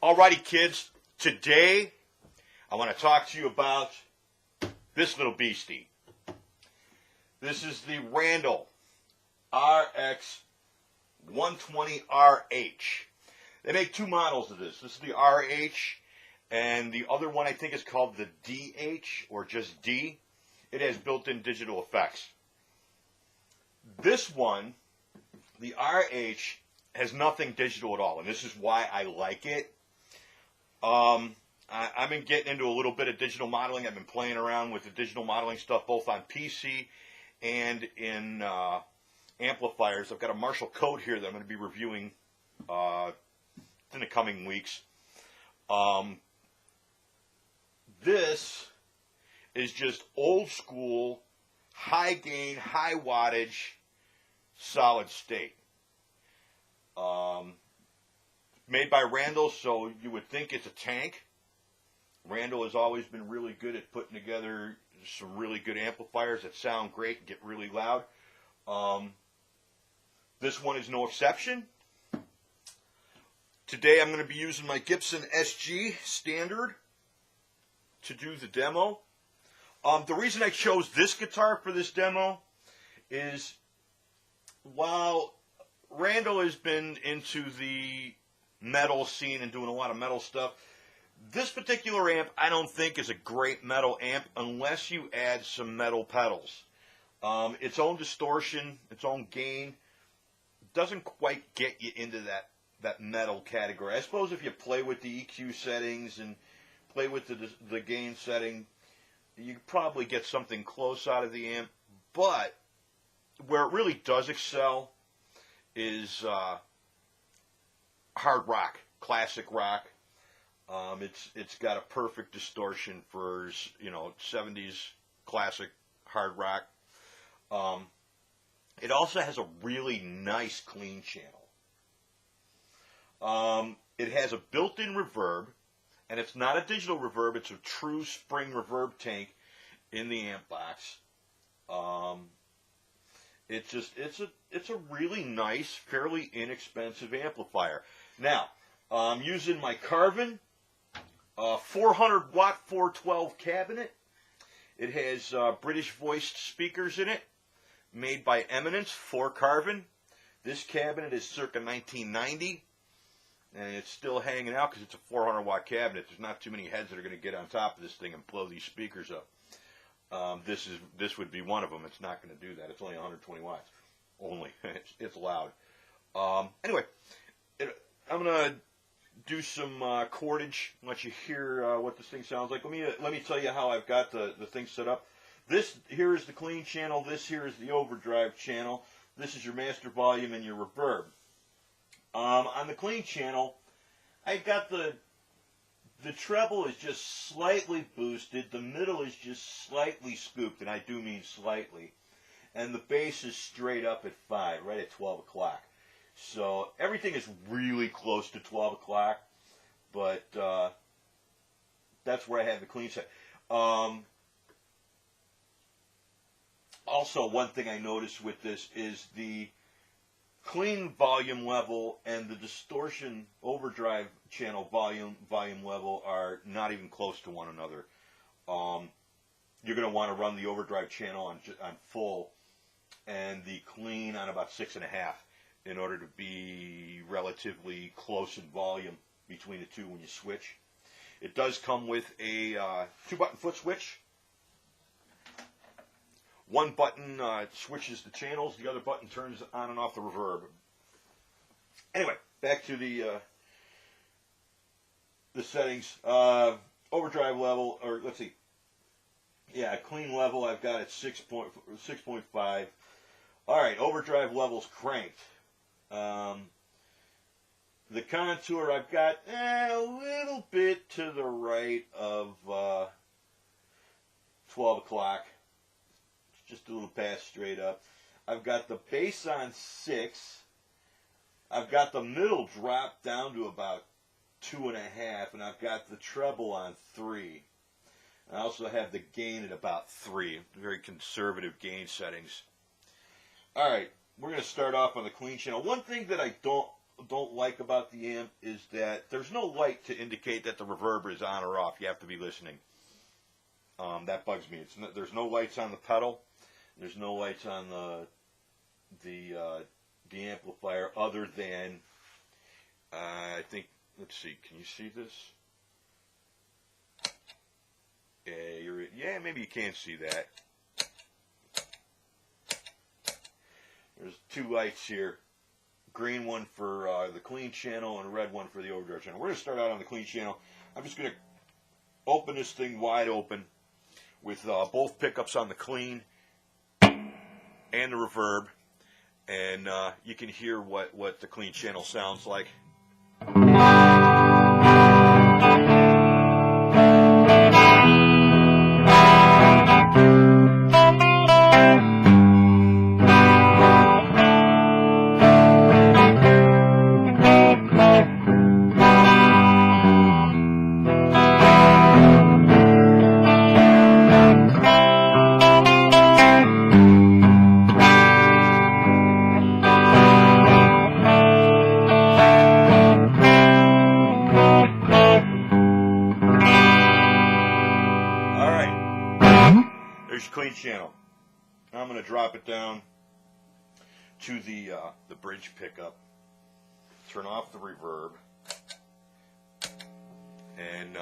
Alrighty kids, today I want to talk to you about this little beastie. This is the Randall RX120RH. They make two models of this. This is the RH, and the other one I think is called the DH, or just D. It has built-in digital effects. This one, the RH, has nothing digital at all, and this is why I like it. I've been getting into a little bit of digital modeling. I've been playing around with the digital modeling stuff both on PC and in amplifiers. I've got a Marshall code here that I'm going to be reviewing in the coming weeks. This is just old school, high gain, high wattage, solid state. Made by Randall, so you would think it's a tank. Randall has always been really good at putting together some really good amplifiers that sound great and get really loud. This one is no exception. Today I'm going to be using my Gibson SG Standard to do the demo. The reason I chose this guitar for this demo is while Randall has been into the metal scene and doing a lot of metal stuff, this particular amp I don't think is a great metal amp unless you add some metal pedals. Its own distortion, its own gain, doesn't quite get you into that metal category. I suppose if you play with the EQ settings and play with the gain setting, you probably get something close out of the amp. But where it really does excel is hard rock, classic rock. It's got a perfect distortion for 70s classic hard rock. It also has a really nice clean channel. It has a built-in reverb, and it's not a digital reverb. It's a true spring reverb tank in the amp box. It's a really nice, fairly inexpensive amplifier. Now, I'm using my Carvin 400 watt 412 cabinet. It has British voiced speakers in it, made by Eminence for Carvin. This cabinet is circa 1990, and it's still hanging out because it's a 400 watt cabinet. There's not too many heads that are going to get on top of this thing and blow these speakers up. This would be one of them. It's not going to do that. It's only 120 watts. Only. It's loud. Anyway, I'm going to do some cordage, let you hear what this thing sounds like. Let me tell you how I've got the thing set up. This here is the clean channel. This here is the overdrive channel. This is your master volume and your reverb. On the clean channel, I've got the treble is just slightly boosted. The middle is just slightly scooped, and I do mean slightly. And the bass is straight up at 5, right at 12 o'clock. So everything is really close to 12 o'clock, but that's where I have the clean set. Also, one thing I noticed with this is the clean volume level and the distortion overdrive channel volume level are not even close to one another. You're going to want to run the overdrive channel on full and the clean on about 6.5 in order to be relatively close in volume between the two when you switch. It does come with a 2-button foot switch. One button switches the channels. The other button turns on and off the reverb. Anyway, back to the settings. Overdrive level, or let's see. Yeah, clean level I've got at 6.5. All right, overdrive level's cranked. The contour I've got a little bit to the right of 12 o'clock. Just a little pass straight up. I've got the bass on 6. I've got the middle drop down to about 2.5, and I've got the treble on 3. I also have the gain at about 3. Very conservative gain settings. All right, we're going to start off on the clean channel. One thing that I don't don't like about the amp is that there's no light to indicate that the reverb is on or off. You have to be listening. That bugs me. There's no lights on the pedal. There's no lights on the amplifier other than I think. Let's see. Can you see this? Yeah, maybe you can see that. There's two lights here. Green one for the clean channel and a red one for the overdrive channel. We're going to start out on the clean channel. I'm just going to open this thing wide open with both pickups on the clean and the reverb. And you can hear what the clean channel sounds like. Clean channel. I'm going to drop it down to the bridge pickup, turn off the reverb, and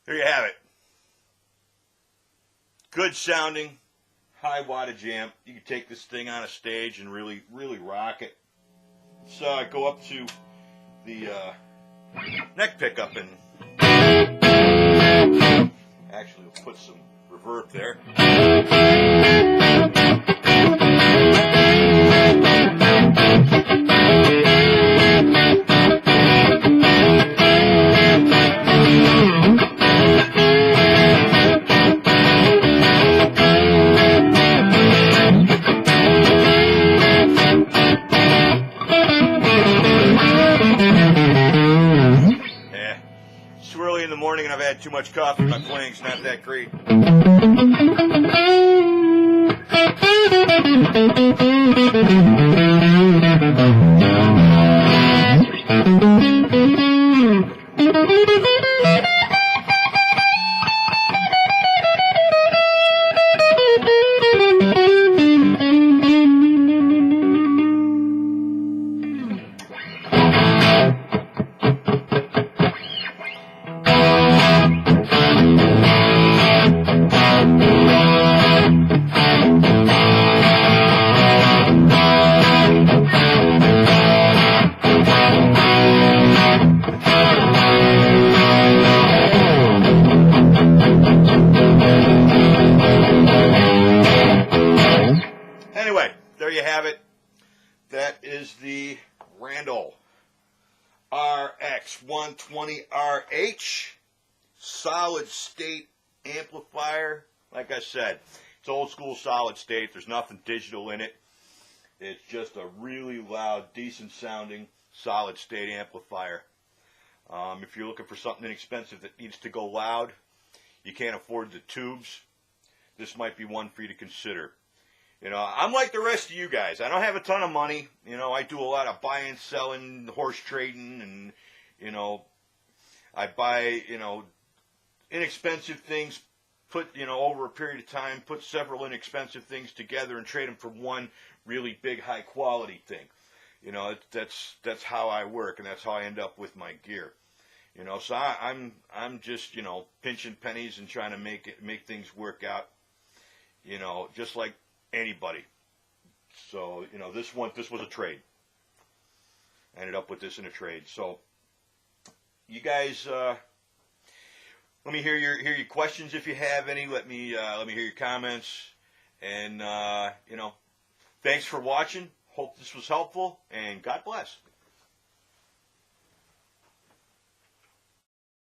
there you have it. Good sounding, high wattage amp. You can take this thing on a stage and really rock it. Let's go up to the neck pickup and actually we'll put some reverb there. In the morning and I've had too much coffee. My playing's not that great. Anyway, there you have it. That is the Randall RX120RH solid state amplifier. Like I said, it's old school solid state. There's nothing digital in it. It's just a really loud, decent sounding solid state amplifier. If you're looking for something inexpensive that needs to go loud, you can't afford the tubes, this might be one for you to consider. You know, I'm like the rest of you guys. I don't have a ton of money. You know, I do a lot of buying, selling, horse trading, and, you know, I buy, you know, inexpensive things, put, you know, over a period of time, put several inexpensive things together and trade them for one really big high quality thing. You know, that's how I work, and that's how I end up with my gear. You know, so I'm just, you know, pinching pennies and trying to make things work out. You know, just like anybody. So, you know, this was a trade. I ended up with this in a trade. So, you guys, let me hear your questions if you have any. Let me hear your comments. And you know, thanks for watching. Hope this was helpful, and God bless.